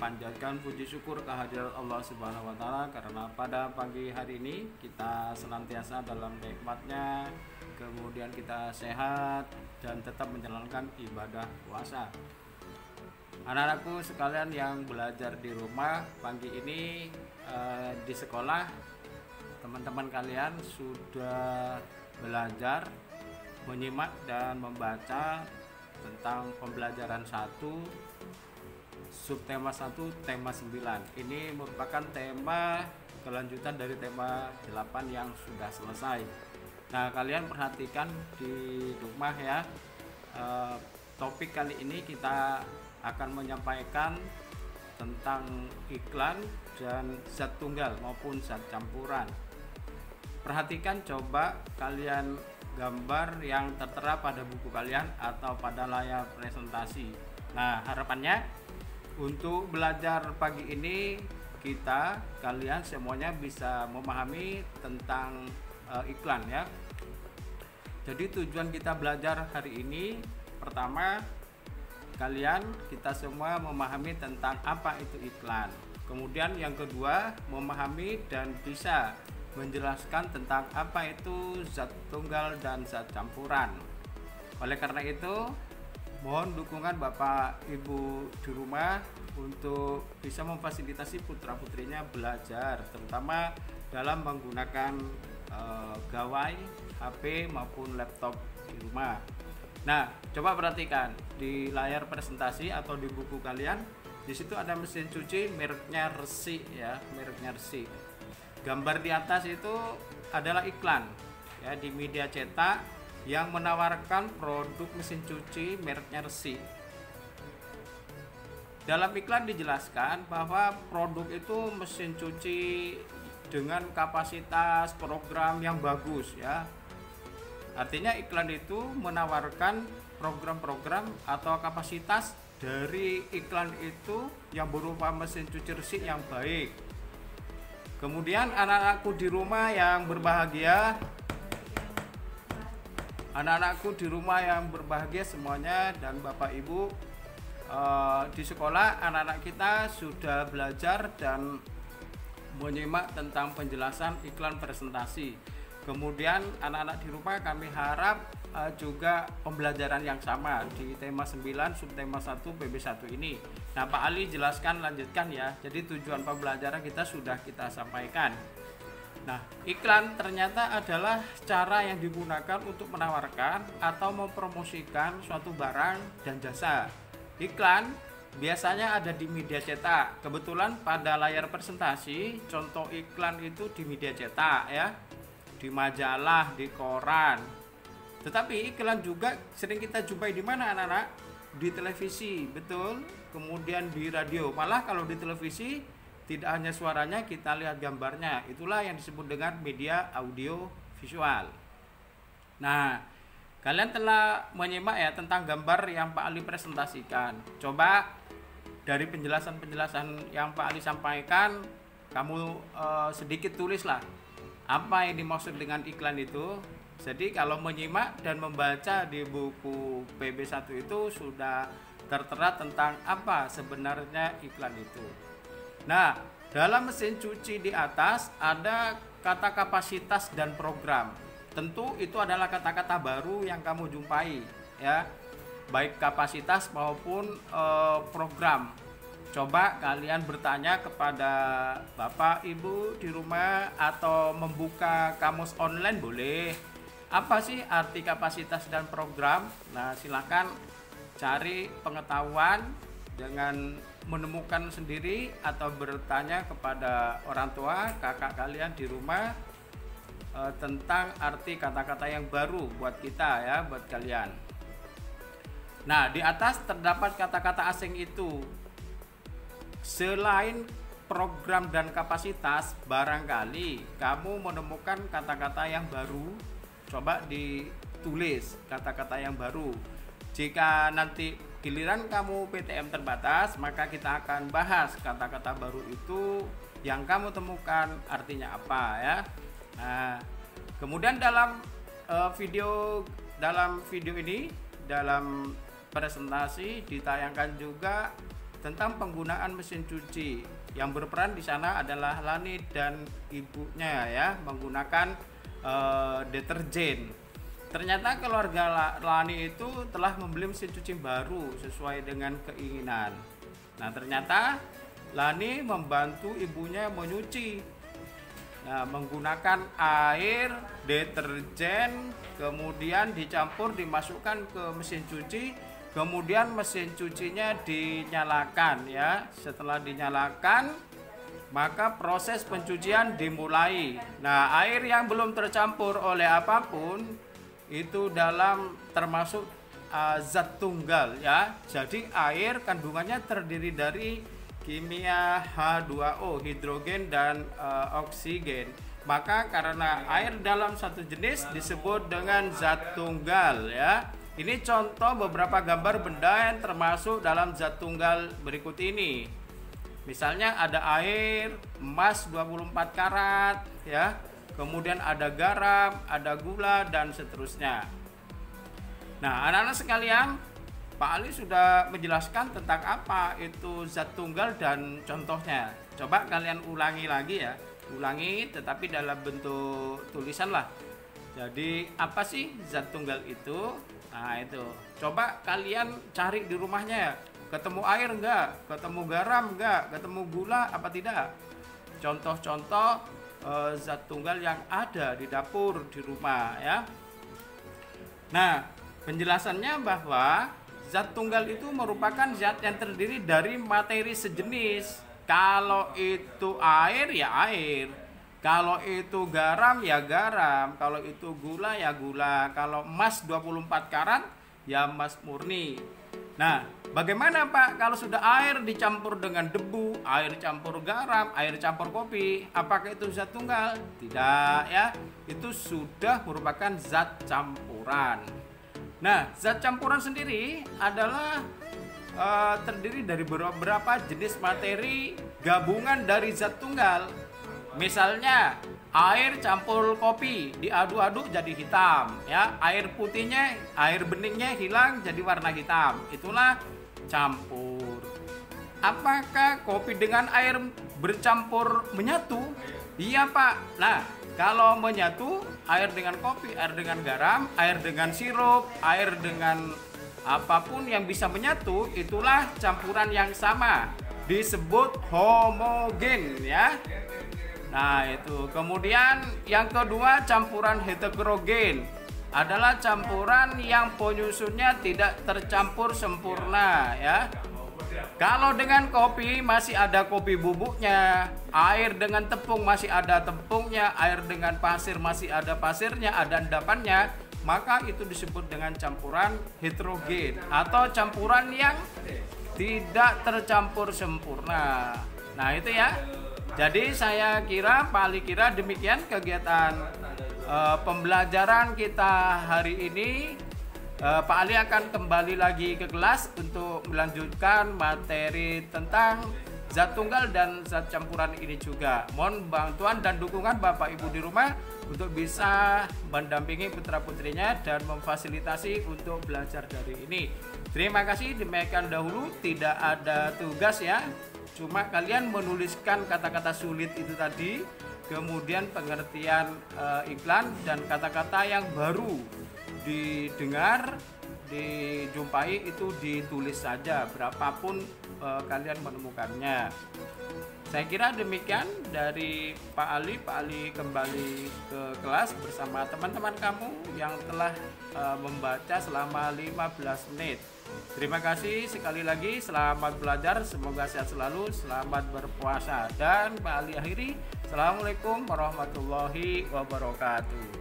panjatkan puji syukur kehadirat Allah Subhanahu wa taala karena pada pagi hari ini kita senantiasa dalam nikmatnya, kemudian kita sehat dan tetap menjalankan ibadah puasa. Anak-anakku sekalian yang belajar di rumah pagi ini, di sekolah teman-teman kalian sudah belajar menyimak dan membaca tentang pembelajaran 1 subtema 1 tema 9. Ini merupakan tema kelanjutan dari tema 8 yang sudah selesai. Nah, kalian perhatikan di rumah ya. Topik kali ini kita akan menyampaikan tentang iklan dan zat tunggal maupun zat campuran. Perhatikan coba kalian gambar yang tertera pada buku kalian atau pada layar presentasi. Nah, harapannya untuk belajar pagi ini kalian semuanya bisa memahami tentang iklan ya. Jadi tujuan kita belajar hari ini, pertama kita semua memahami tentang apa itu iklan. Kemudian yang kedua, memahami dan bisa menjelaskan tentang apa itu zat tunggal dan zat campuran. Oleh karena itu, mohon dukungan Bapak Ibu di rumah untuk bisa memfasilitasi putra-putrinya belajar, terutama dalam menggunakan gawai, HP maupun laptop di rumah. Nah, coba perhatikan di layar presentasi atau di buku kalian. Di situ ada mesin cuci mereknya Resi ya, mereknya Resi. Gambar di atas itu adalah iklan ya di media cetak yang menawarkan produk mesin cuci mereknya Resi. Dalam iklan dijelaskan bahwa produk itu mesin cuci dengan kapasitas program yang bagus ya. Artinya iklan itu menawarkan program-program atau kapasitas dari iklan itu yang berupa mesin cuci Resi yang baik. Kemudian anak-anakku di rumah yang berbahagia, semuanya, dan Bapak Ibu di sekolah, anak-anak kita sudah belajar dan menyimak tentang penjelasan iklan presentasi. Kemudian anak-anak di rumah kami harap juga pembelajaran yang sama di tema 9 subtema 1 PB1 ini. Nah, Pak Ali jelaskan, lanjutkan ya. Jadi tujuan pembelajaran kita sudah kita sampaikan. Nah, iklan ternyata adalah cara yang digunakan untuk menawarkan atau mempromosikan suatu barang dan jasa. Iklan biasanya ada di media cetak. Kebetulan pada layar presentasi contoh iklan itu di media cetak ya, di majalah, di koran. Tetapi iklan juga sering kita jumpai di mana anak-anak? Di televisi, betul. Kemudian di radio. Malah kalau di televisi tidak hanya suaranya, kita lihat gambarnya. Itulah yang disebut dengan media audio visual. Nah, kalian telah menyimak ya tentang gambar yang Pak Ali presentasikan. Coba dari penjelasan-penjelasan yang Pak Ali sampaikan, kamu sedikit tulislah apa yang dimaksud dengan iklan itu. Jadi kalau menyimak dan membaca di buku PB1 itu sudah tertera tentang apa sebenarnya iklan itu. Nah, dalam mesin cuci di atas ada kata kapasitas dan program. Tentu itu adalah kata-kata baru yang kamu jumpai ya, baik kapasitas maupun program. Coba kalian bertanya kepada Bapak Ibu di rumah atau membuka kamus online boleh. Apa sih arti kapasitas dan program? Nah, silakan cari pengetahuan dengan menemukan sendiri atau bertanya kepada orang tua, kakak kalian di rumah tentang arti kata-kata yang baru buat kita ya, buat kalian. Nah, di atas terdapat kata-kata asing itu. Selain program dan kapasitas, barangkali kamu menemukan kata-kata yang baru. Coba ditulis kata-kata yang baru. Jika nanti giliran kamu PTM terbatas, maka kita akan bahas kata-kata baru itu yang kamu temukan artinya apa ya. Nah, kemudian dalam video ini, dalam presentasi ditayangkan juga tentang penggunaan mesin cuci. Yang berperan di sana adalah Lani dan ibunya ya, menggunakan deterjen. Ternyata keluarga Lani itu telah membeli mesin cuci baru sesuai dengan keinginan. Nah, ternyata Lani membantu ibunya menyuci. Nah, menggunakan air, deterjen, kemudian dicampur, dimasukkan ke mesin cuci. Kemudian mesin cucinya dinyalakan ya. Setelah dinyalakan, maka proses pencucian dimulai. Nah, air yang belum tercampur oleh apapun itu dalam termasuk zat tunggal ya. Jadi air kandungannya terdiri dari kimia H2O, hidrogen dan oksigen. Maka karena air dalam satu jenis disebut dengan zat tunggal ya. Ini contoh beberapa gambar benda yang termasuk dalam zat tunggal berikut ini. Misalnya ada air, emas 24 karat ya. Kemudian ada garam, ada gula dan seterusnya. Nah, anak-anak sekalian, Pak Ali sudah menjelaskan tentang apa itu zat tunggal dan contohnya. Coba kalian ulangi lagi ya. Ulangi tetapi dalam bentuk tulisan lah. Jadi apa sih zat tunggal itu? Nah itu, coba kalian cari di rumahnya, ketemu air enggak, ketemu garam enggak, ketemu gula apa tidak. Contoh-contoh zat tunggal yang ada di dapur di rumah ya. Nah, penjelasannya bahwa zat tunggal itu merupakan zat yang terdiri dari materi sejenis. Kalau itu air ya air, kalau itu garam ya garam, kalau itu gula ya gula, kalau emas 24 karat ya emas murni. Nah, bagaimana Pak kalau sudah air dicampur dengan debu, air campur garam, air campur kopi, apakah itu zat tunggal? Tidak ya, itu sudah merupakan zat campuran. Nah, zat campuran sendiri adalah terdiri dari beberapa jenis materi gabungan dari zat tunggal. Misalnya air campur kopi diaduk-aduk jadi hitam ya, air putihnya, air beningnya hilang jadi warna hitam, itulah campur. Apakah kopi dengan air bercampur menyatu? Iya Pak. Nah, kalau menyatu, air dengan kopi, air dengan garam, air dengan sirup, air dengan apapun yang bisa menyatu, itulah campuran yang sama, disebut homogen ya. Nah itu. Kemudian yang kedua, campuran heterogen adalah campuran yang penyusunnya tidak tercampur sempurna ya. Kalau dengan kopi masih ada kopi bubuknya, air dengan tepung masih ada tepungnya, air dengan pasir masih ada pasirnya, ada endapannya, maka itu disebut dengan campuran heterogen atau campuran yang tidak tercampur sempurna. Nah itu ya. Jadi saya kira, Pak Ali kira demikian kegiatan pembelajaran kita hari ini. Pak Ali akan kembali lagi ke kelas untuk melanjutkan materi tentang zat tunggal dan zat campuran ini juga. Mohon bantuan dan dukungan Bapak Ibu di rumah untuk bisa mendampingi putra-putrinya dan memfasilitasi untuk belajar dari ini. Terima kasih, demikian dahulu, tidak ada tugas ya. Cuma kalian menuliskan kata-kata sulit itu tadi, kemudian pengertian iklan dan kata-kata yang baru didengar, dijumpai itu ditulis saja berapapun kalian menemukannya. Saya kira demikian dari Pak Ali. Pak Ali kembali ke kelas bersama teman-teman kamu yang telah membaca selama 15 menit. Terima kasih sekali lagi, selamat belajar, semoga sehat selalu, selamat berpuasa. Dan Pak Ali akhiri, Assalamualaikum warahmatullahi wabarakatuh.